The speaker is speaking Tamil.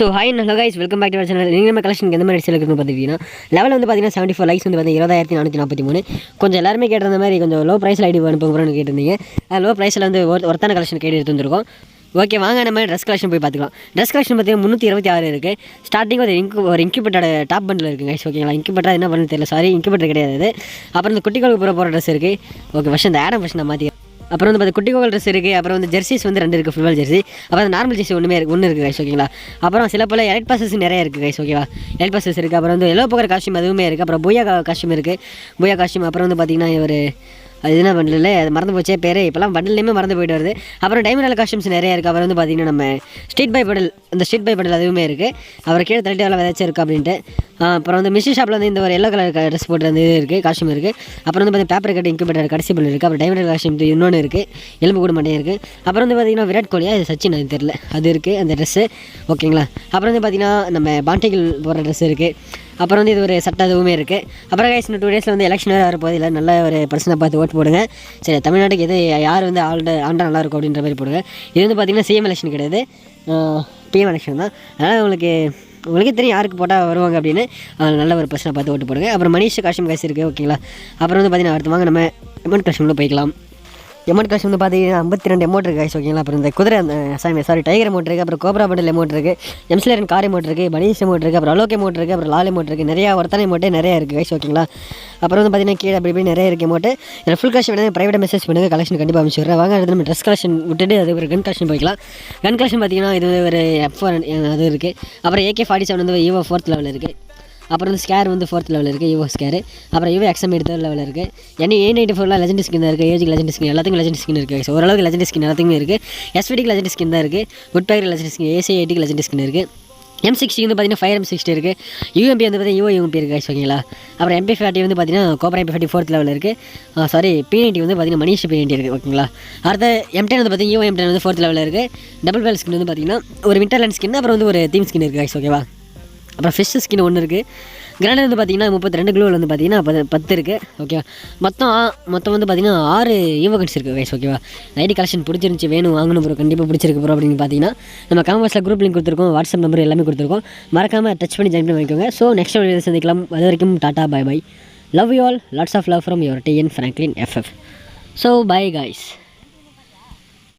So hi hello guys welcome back to our channel. நீங்கள் நம்ம கலெக்ஷனுக்கு எந்த மாதிரி இருக்குன்னு பார்த்துக்கிட்டிங்கன்னா லெவல் வந்து பார்த்தீங்கன்னா 74 லைக்ஸ் வந்து பார்த்தீங்கன்னா 20,443. கொஞ்சம் எல்லாருமே கேட்டிருந்த மாதிரி கொஞ்சம் லோ ப்ரைஸில் ஐடி அனுப்புகிறோன்னு கேட்டிருந்தீங்க. லோ ப்ரைஸில் வந்து ஒருத்தான கலெக்ஷன் கேட்டு எடுத்து வந்துருக்கோம். ஓகே வாங்க நம்ம ட்ரெஸ் கலெக்ஷன் போய் பார்த்துக்கலாம். ட்ரெஸ் கலெக்ஷன் பார்த்தீங்கன்னா 326 இருக்குது. ஸ்டார்டிங் ஒரு இன்குபேட்டர் டாப் பண்டில் இருக்குது கைஸ். ஓகேங்களா, இன்குபேட்டர் என்ன பண்ணு தெரியல, சாரி இன்குபேட்டர் கிடையாது அது. அப்புறம் இந்த குட்டிகளுக்கு போகிற ட்ரெஸ் இருக்குது. ஓகே ஃபஸ்ட் இந்த ஆடம் ஃபஸ்ட் நான் மாற்றி. அப்புறம் வந்து பார்த்து குட்டி கோகல் ட்ரெஸ் இருக்குது. அப்புறம் வந்து ஜெர்சிஸ் வந்து 2 இருக்குது, ஃபுட்பால் ஜெர்சி. அப்புறம் அந்த நார்மல் ஜெர்சி ஒன்று இருக்குது கைஸ். ஓகேங்களா, அப்புறம் சில போல் எலைட் பாசஸ் நிறைய இருக்குது கைஸ். ஓகேவா, எலைட் பாசஸ் இருக்குது. அப்புறம் வந்து எல்லோ போகிற காஸ்டியூம் அதுவுமே இருக்குது. அப்புறம் பூயா காஸ்டியூம் இருக்குது, பூயா காஸ்டியூம். அப்புறம் வந்து பார்த்திங்கன்னா ஒரு அது என்ன பண்டில் அது மறந்து போச்சே பேர், இப்போலாம் பண்டிலையுமே மறந்து போய்ட்டு வருது. அப்புறம் டைமண்ட் காஸ்டியூம்ஸ் நிறைய இருக்குது. அப்புறம் வந்து பார்த்திங்கன்னா நம்ம ஸ்ட்ரீட் பை பண்டல், அந்த ஸ்ட்ரீட் பை பண்டல் அதுவுமே இருக்குது. அப்புறம் கீழே தள்ளிட்டு எல்லாம் விதைச்சு இருக்குது அப்படின்ட்டு. அப்புறம் வந்து மிஷின் ஷாப்பில் வந்து இந்த ஒரு எல்லோ கலர் ட்ரெஸ் போட்டு வந்து இது இருக்குது, காஸ்டியூம் இருக்குது. அப்புறம் வந்து பார்த்திங்கன்னா பேப்பர் கட் இன்குபேட்டர் கடைசி பண்டில் இருக்குது. அப்புறம் டைமண்ட் காஸ்டியூம் இன்னொன்று இருக்குது, எலும்பு கூட மாட்டே இருக்குது. அப்புறம் வந்து பார்த்திங்கன்னா விராட் கோலியா இது சச்சின் அது தெரில அது இருக்குது அந்த ட்ரெஸ்ஸு. ஓகேங்களா, அப்புறம் வந்து பார்த்திங்கன்னா நம்ம பாண்டிகள் போடுற ட்ரெஸ் இருக்குது. அப்புறம் வந்து இது ஒரு சட்டை அதுவுமே இருக்குது. அப்புறம் கைஸ் இன்னும் 2 டேஸில் வந்து எலெக்ஷன் வேறு வரப்போகுது. இல்லை நல்ல ஒரு பர்சனை பார்த்து ஓட்டு போடுங்க. சரி, தமிழ்நாட்டுக்கு எது யார் வந்து ஆண்டா நல்லாயிருக்கும் அப்படின்ற மாதிரி போடுங்க. இது வந்து பார்த்திங்கன்னா சிஎம் எலெக்ஷன் கிடையாது, பிஎம் எலெக்ஷன் தான். அதனால் உங்களுக்கே தெரியும் யாருக்கு போட்டால் வருவாங்க அப்படின்னு. நல்ல ஒரு பர்சனை பார்த்து ஓட்டு போடுங்க. அப்புறம் மனிஷ் காஷ்யம் காசு இருக்குது. ஓகேங்களா, அப்புறம் வந்து பார்த்திங்கன்னா அடுத்து வாங்க நம்ம எமௌண்ட் காஷ்யமில் போய்க்கலாம். எமௌண்ட் காசு வந்து பார்த்தீங்கன்னா 52 எமௌண்ட் இருக்குது கைஸ். ஓகேங்களா, அப்புறம் இந்த குதிரை டைகர் எமௌண்ட் இருக்குது. அப்புறம் கோப்ரா பண்டில் எமௌண்ட் இருக்குது, எம்ஸ்லேரன் கார் எமௌண்ட் இருக்குது, பனீஷ் எமௌண்ட் இருக்குது, அப்புறம் அலோக் எமௌண்ட் இருக்குது, அப்புறம் லால் எமௌண்ட் இருக்குது. நிறையா ஒருத்தான எமௌண்ட்டே நிறையா இருக்குது கைஸ். ஓகேங்களா, அப்புறம் வந்து பார்த்தீங்கன்னா கீழே அப்படி நிறைய இருக்குது எமௌண்ட்டு. இதில் ஃபுல் காஷ் வேணும் ப்ரைவேட் மெசேஜ் பண்ணுங்கள், கலெக்ஷன் கண்டிப்பாக அமைச்சிடுறேன். வாங்க அடுத்து நம்ம ட்ரெஸ் கலெக்ஷன் விட்டுட்டு அது ஒரு கன் கலெக்ஷன் போய்க்கலாம். கன் கலெக்ஷன் பார்த்தீங்கன்னா இது ஒரு F4 அது இருக்குது. அப்புறம் AK-47 வந்து ஈவோ 4th லெவலில் இருக்குது. அப்புறம் வந்து ஸ்கேர் வந்து 4th லெவலில் இருக்குது, ஈவோ ஸ்கேர். அப்புறம் ஈவோ XM 3rd லெவலில் இருக்குது. A94 லெஜெண்ட் ஸ்கின் தான் இருக்குது, ஏஜிக்கு லெஜெண்ட் ஸ்கின் எல்லாத்துக்கும் லெஜெண்ட் ஸ்கின் இருக்குது. ஸோ ஓரளவுக்கு லெஜெண்ட் ஸ்கின் எல்லாத்துக்குமே இருக்குது. SVDக்கு லெஜெண்ட் ஸ்கின் தான் இருக்குது, குட் பேக்கர் லெஜெண்ட் ஸ்கின், AC80க்கு லெஜெண்ட் ஸ்கின் இருக்குது. M60 வந்து பார்த்தீங்கன்னா ஃபயர் M60 இருக்குது. UMP வந்து பார்த்தீங்கன்னா UMP இருக்குது கைஸ். ஓகேங்களா, அப்புறம் MP40 வந்து பார்த்தீங்கன்னா கோப்ரா MP40 4th லெவலில் இருக்குது. சாரி P90 வந்து பார்த்தீங்கன்னா மனிஷ் P90 இருக்குது. ஓகேங்களா, அடுத்த M10 வந்து பார்த்தீங்கன்னா UM10 வந்து 4th லெவலில் இருக்குது. டபுள் பேல் ஸ்கின் வந்து பார்த்தீங்கன்னா ஒரு விண்டர்லேண்ட் ஸ்கின், அப்புறம் வந்து ஒரு தீம் ஸ்கின் இருக்குது கைஸ். ஓகேவா, அப்புறம் ஃபிஷ் ஸ்கின் ஒன்று இருக்குது. கிராண்ட் வந்து பார்த்தீங்கன்னா 32 க்ளூவில் வந்து பார்த்தீங்கன்னா 10 இருக்குது. ஓகேவா, மொத்தம் வந்து பார்த்தீங்கன்னா 6 ஈவெண்ட்ஸ் இருக்குது கைஸ். ஓகேவா, ஐடி கலெக்ஷன் பிடிச்சிருந்துச்சி, வேணும் வாங்கணும் ப்ரோ, கண்டிப்பாக பிடிச்சிருக்கு ப்ரோ அப்படின்னு பார்த்தீங்கன்னா நம்ம காமர்ஸில் குரூப் லிங்க் கொடுத்துருக்கோம், வாட்ஸ்அப் நம்பர் எல்லாமே கொடுத்துருக்கோம். மறக்காமல் டச் பண்ணி ஜாயின் பண்ணி வாங்கிக்கோங்க. ஸோ நெக்ஸ்ட் வீடியோ சந்திக்கலாம். அது வரைக்கும் tata bye bye. Love you all, lots of love from your TN Franklin FF. So bye guys.